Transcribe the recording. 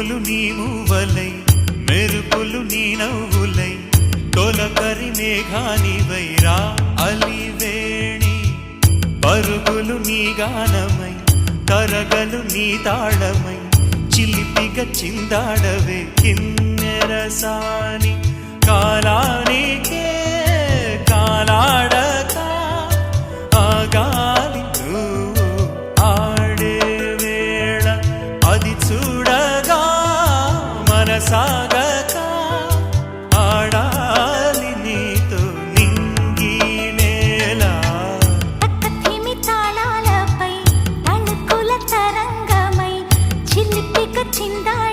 ఉరుములు నీ మూవలై మెరుపులు నీ నవ్వులై తొలకరి మేఘానివై రా అలివేణి పరుగులు నీ గానమై తరగలు నీ తాళమై చిలిపిగా చిందాడవే కిన్నెరసాని కాలానికే కాలాడక ఆగాలి నువ్వు ఆడే వేళ అది చూడగా మనసాగక ఆడాలి నీతో నింగి నేల తక్కతిమి తాళాలపై తణుకుల తరంగమై చిలిపిక చిందాడ